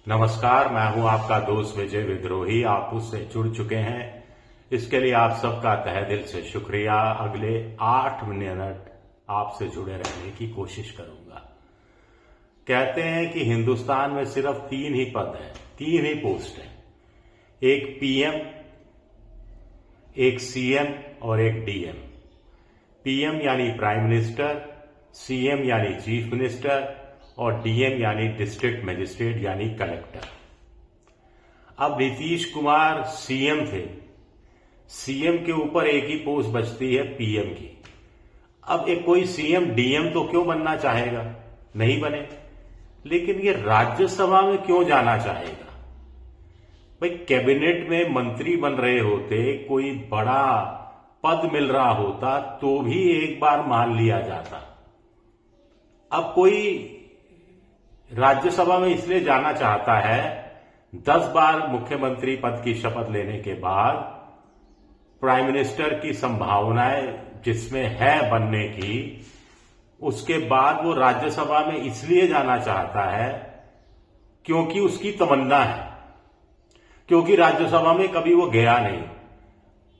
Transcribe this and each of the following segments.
नमस्कार, मैं हूं आपका दोस्त विजय विद्रोही। आप उससे जुड़ चुके हैं, इसके लिए आप सबका तहे दिल से शुक्रिया। अगले 8 मिनट आपसे जुड़े रहने की कोशिश करूंगा। कहते हैं कि हिंदुस्तान में सिर्फ 3 ही पद हैं, 3 ही पोस्ट हैं, एक पीएम, एक सीएम और एक डीएम। पीएम यानी प्राइम मिनिस्टर, सीएम यानी चीफ मिनिस्टर और डीएम यानी डिस्ट्रिक्ट मजिस्ट्रेट यानी कलेक्टर। अब नीतीश कुमार सीएम थे, सीएम के ऊपर एक ही पोस्ट बचती है पीएम की। अब एक कोई सीएम डीएम तो क्यों बनना चाहेगा, नहीं बने, लेकिन ये राज्यसभा में क्यों जाना चाहेगा? भाई कैबिनेट में मंत्री बन रहे होते, कोई बड़ा पद मिल रहा होता तो भी एक बार मान लिया जाता। अब कोई राज्यसभा में इसलिए जाना चाहता है, 10 बार मुख्यमंत्री पद की शपथ लेने के बाद प्राइम मिनिस्टर की संभावनाएं जिसमें है बनने की, उसके बाद वो राज्यसभा में इसलिए जाना चाहता है क्योंकि उसकी तमन्ना है, क्योंकि राज्यसभा में कभी वो गया नहीं।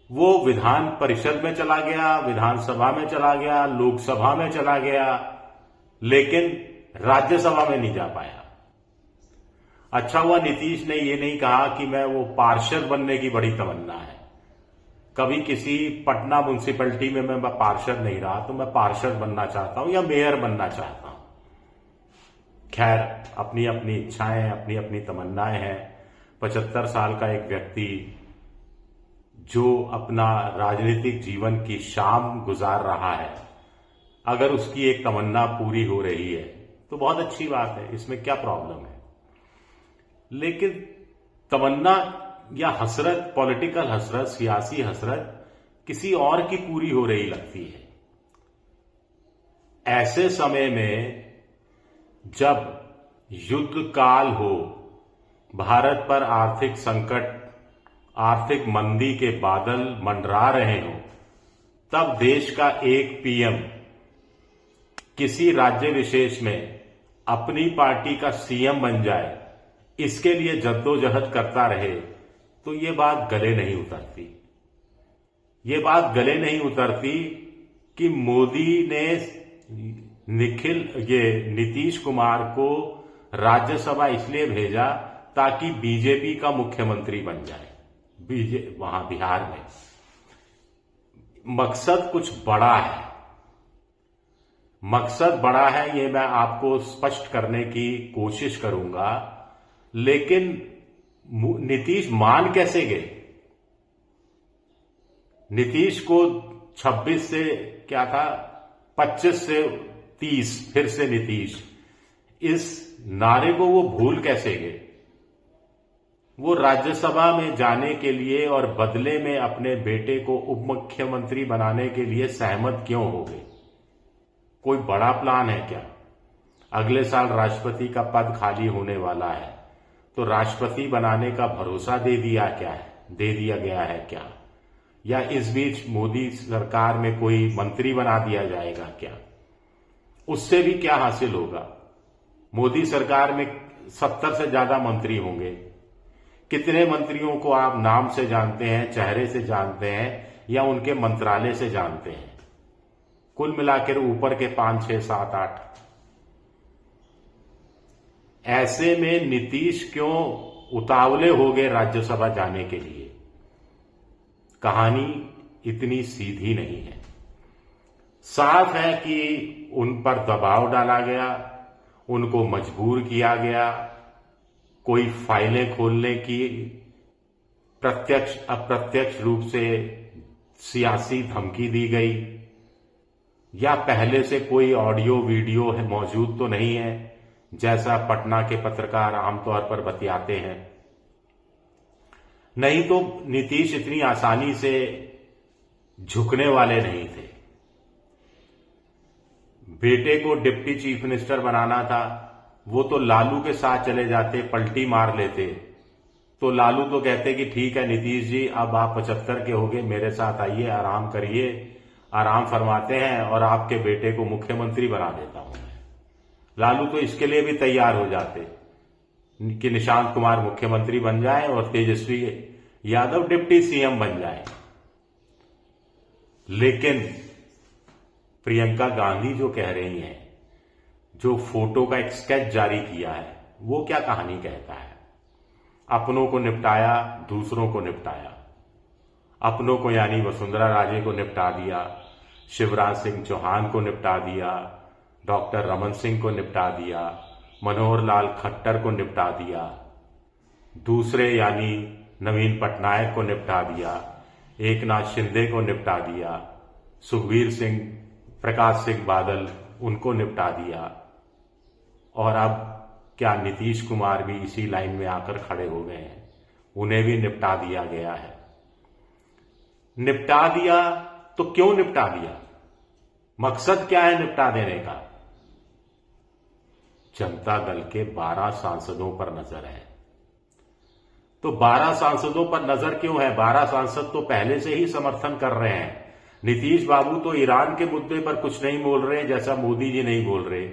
वो विधान परिषद में चला गया, विधानसभा में चला गया, लोकसभा में चला गया, लेकिन राज्यसभा में नहीं जा पाया। अच्छा हुआ नीतीश ने ये नहीं कहा कि मैं वो पार्षद बनने की बड़ी तमन्ना है। कभी किसी पटना म्युनिसिपैलिटी में मैं पार्षद नहीं रहा तो मैं पार्षद बनना चाहता हूं या मेयर बनना चाहता हूं। खैर, अपनी अपनी इच्छाएं, अपनी अपनी तमन्नाएं हैं। 75 साल का एक व्यक्ति जो अपना राजनीतिक जीवन की शाम गुजार रहा है, अगर उसकी एक तमन्ना पूरी हो रही है तो बहुत अच्छी बात है, इसमें क्या प्रॉब्लम है। लेकिन तमन्ना या हसरत, पॉलिटिकल हसरत, सियासी हसरत किसी और की पूरी हो रही लगती है। ऐसे समय में जब युद्ध काल हो, भारत पर आर्थिक संकट, आर्थिक मंदी के बादल मंडरा रहे हो, तब देश का एक पीएम किसी राज्य विशेष में अपनी पार्टी का सीएम बन जाए, इसके लिए जद्दोजहद करता रहे, तो ये बात गले नहीं उतरती। ये बात गले नहीं उतरती कि मोदी ने नीतीश कुमार को राज्यसभा इसलिए भेजा ताकि बीजेपी का मुख्यमंत्री बन जाए वहां बिहार में। मकसद कुछ बड़ा है, मकसद बड़ा है, ये मैं आपको स्पष्ट करने की कोशिश करूंगा। लेकिन नीतीश मान कैसे गए? नीतीश को 26 से क्या था, 25 से 30, फिर से नीतीश, इस नारे को वो भूल कैसे गए? वो राज्यसभा में जाने के लिए और बदले में अपने बेटे को उप मुख्यमंत्री बनाने के लिए सहमत क्यों हो गए? कोई बड़ा प्लान है क्या? अगले साल राष्ट्रपति का पद खाली होने वाला है, तो राष्ट्रपति बनाने का भरोसा दे दिया गया है क्या? या इस बीच मोदी सरकार में कोई मंत्री बना दिया जाएगा क्या? उससे भी क्या हासिल होगा? मोदी सरकार में 70 से ज्यादा मंत्री होंगे। कितने मंत्रियों को आप नाम से जानते हैं, चेहरे से जानते हैं या उनके मंत्रालय से जानते हैं? कुल मिलाकर ऊपर के 5, 6, 7, 8। ऐसे में नीतीश क्यों उतावले हो गए राज्यसभा जाने के लिए? कहानी इतनी सीधी नहीं है। साफ है कि उन पर दबाव डाला गया, उनको मजबूर किया गया, कोई फाइलें खोलने की प्रत्यक्ष अप्रत्यक्ष रूप से सियासी धमकी दी गई, या पहले से कोई ऑडियो वीडियो है मौजूद तो नहीं है, जैसा पटना के पत्रकार आमतौर पर बतियाते हैं। नहीं तो नीतीश इतनी आसानी से झुकने वाले नहीं थे। बेटे को डिप्टी चीफ मिनिस्टर बनाना था, वो तो लालू के साथ चले जाते, पलटी मार लेते, तो लालू तो कहते कि ठीक है नीतीश जी, अब आप 75 के हो गए, मेरे साथ आइए, आराम करिए, आराम फरमाते हैं और आपके बेटे को मुख्यमंत्री बना देता हूं मैं। लालू तो इसके लिए भी तैयार हो जाते, कि निशांत कुमार मुख्यमंत्री बन जाए और तेजस्वी यादव डिप्टी सीएम बन जाए। लेकिन प्रियंका गांधी जो कह रही हैं, जो फोटो का एक स्केच जारी किया है, वो क्या कहानी कहता है? अपनों को निपटाया, दूसरों को निपटाया। अपनों को यानी वसुंधरा राजे को निपटा दिया, शिवराज सिंह चौहान को निपटा दिया, डॉक्टर रमन सिंह को निपटा दिया, मनोहर लाल खट्टर को निपटा दिया। दूसरे यानी नवीन पटनायक को निपटा दिया, एकनाथ शिंदे को निपटा दिया, सुखबीर सिंह, प्रकाश सिंह बादल, उनको निपटा दिया। और अब क्या नीतीश कुमार भी इसी लाइन में आकर खड़े हो गए हैं, उन्हें भी निपटा दिया गया है। निपटा दिया तो क्यों निपटा दिया? मकसद क्या है निपटा देने का? जनता दल के 12 सांसदों पर नजर है। तो 12 सांसदों पर नजर क्यों है? 12 सांसद तो पहले से ही समर्थन कर रहे हैं। नीतीश बाबू तो ईरान के मुद्दे पर कुछ नहीं बोल रहे, जैसा मोदी जी नहीं बोल रहे।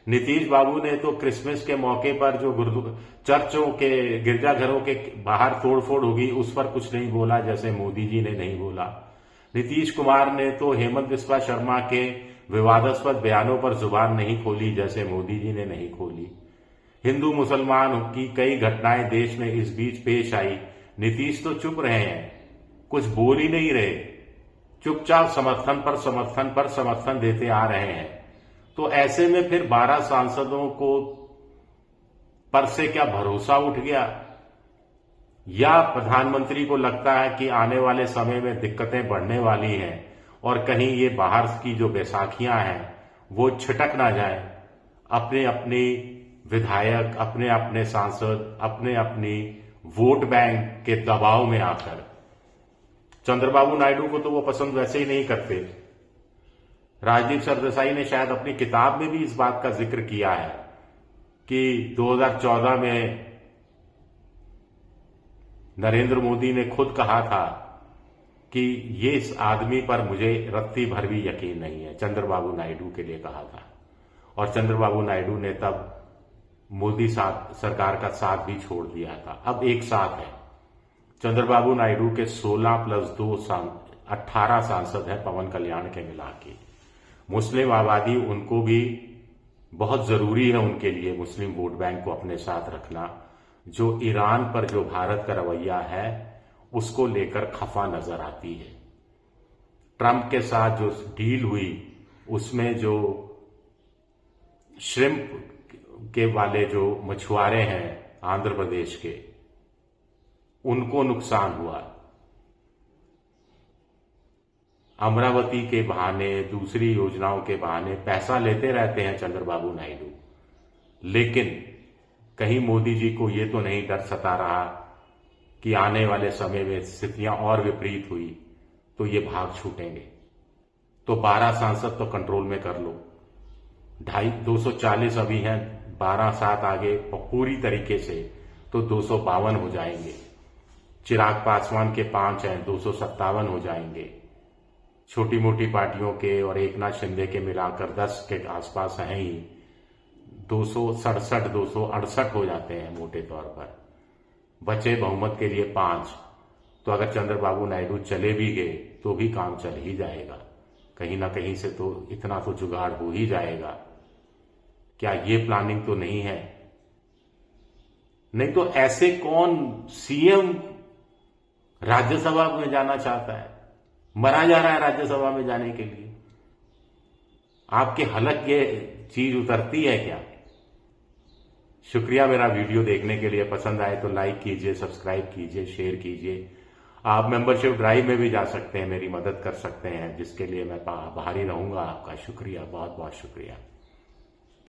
नीतीश बाबू ने तो क्रिसमस के मौके पर जो चर्चों के, गिरजाघरों के बाहर तोड़फोड़ होगी, उस पर कुछ नहीं बोला, जैसे मोदी जी ने नहीं बोला। नीतीश कुमार ने तो हेमंत बिस्वा शर्मा के विवादास्पद बयानों पर जुबान नहीं खोली, जैसे मोदी जी ने नहीं खोली। हिंदू मुसलमान की कई घटनाएं देश में इस बीच पेश आई, नीतीश तो चुप रहे हैं, कुछ बोल ही नहीं रहे, चुपचाप समर्थन पर समर्थन देते आ रहे हैं। तो ऐसे में फिर 12 सांसदों को पर से क्या भरोसा उठ गया? या प्रधानमंत्री को लगता है कि आने वाले समय में दिक्कतें बढ़ने वाली हैं और कहीं ये बाहर की जो बैसाखियां हैं वो छिटक ना जाए, अपने अपनी विधायक, अपने अपने सांसद, अपने अपनी वोट बैंक के दबाव में आकर। चंद्रबाबू नायडू को तो वो पसंद वैसे ही नहीं करते। राजदीप सरदेसाई ने शायद अपनी किताब में भी इस बात का जिक्र किया है कि 2014 में नरेंद्र मोदी ने खुद कहा था कि ये इस आदमी पर मुझे रत्ती भर भी यकीन नहीं है, चंद्रबाबू नायडू के लिए कहा था। और चंद्रबाबू नायडू ने तब मोदी सरकार का साथ भी छोड़ दिया था। अब एक साथ है। चंद्रबाबू नायडू के 16 + 2 18 सांसद हैं पवन कल्याण के मिला के। मुस्लिम आबादी, उनको भी बहुत जरूरी है उनके लिए मुस्लिम वोट बैंक को अपने साथ रखना। जो ईरान पर जो भारत का रवैया है उसको लेकर खफा नजर आती है। ट्रंप के साथ जो डील हुई उसमें जो श्रिम्प के वाले जो मछुआरे हैं आंध्र प्रदेश के, उनको नुकसान हुआ। अमरावती के बहाने, दूसरी योजनाओं के बहाने पैसा लेते रहते हैं चंद्रबाबू नायडू। लेकिन कहीं मोदी जी को ये तो नहीं डर सता रहा कि आने वाले समय में स्थितियां और विपरीत हुई तो ये भाग छूटेंगे। तो 12 सांसद तो कंट्रोल में कर लो, 240 अभी हैं, 12 साथ आगे पूरी तरीके से तो 252 हो जाएंगे। चिराग पासवान के 5 हैं, 257 हो जाएंगे। छोटी मोटी पार्टियों के और एकनाथ शिंदे के मिलाकर 10 के आसपास हैं ही, 267 268 हो जाते हैं मोटे तौर पर। बचे बहुमत के लिए 5। तो अगर चंद्रबाबू नायडू चले भी गए तो भी काम चल ही जाएगा, कहीं ना कहीं से तो इतना तो जुगाड़ हो ही जाएगा। क्या ये प्लानिंग तो नहीं है? नहीं तो ऐसे कौन सीएम राज्यसभा में जाना चाहता है? मरा जा रहा है राज्यसभा में जाने के लिए। आपके हलक ये चीज उतरती है क्या? शुक्रिया मेरा वीडियो देखने के लिए। पसंद आए तो लाइक कीजिए, सब्सक्राइब कीजिए, शेयर कीजिए। आप मेंबरशिप ड्राइव में भी जा सकते हैं, मेरी मदद कर सकते हैं, जिसके लिए मैं आभारी रहूंगा आपका। शुक्रिया, बहुत बहुत शुक्रिया।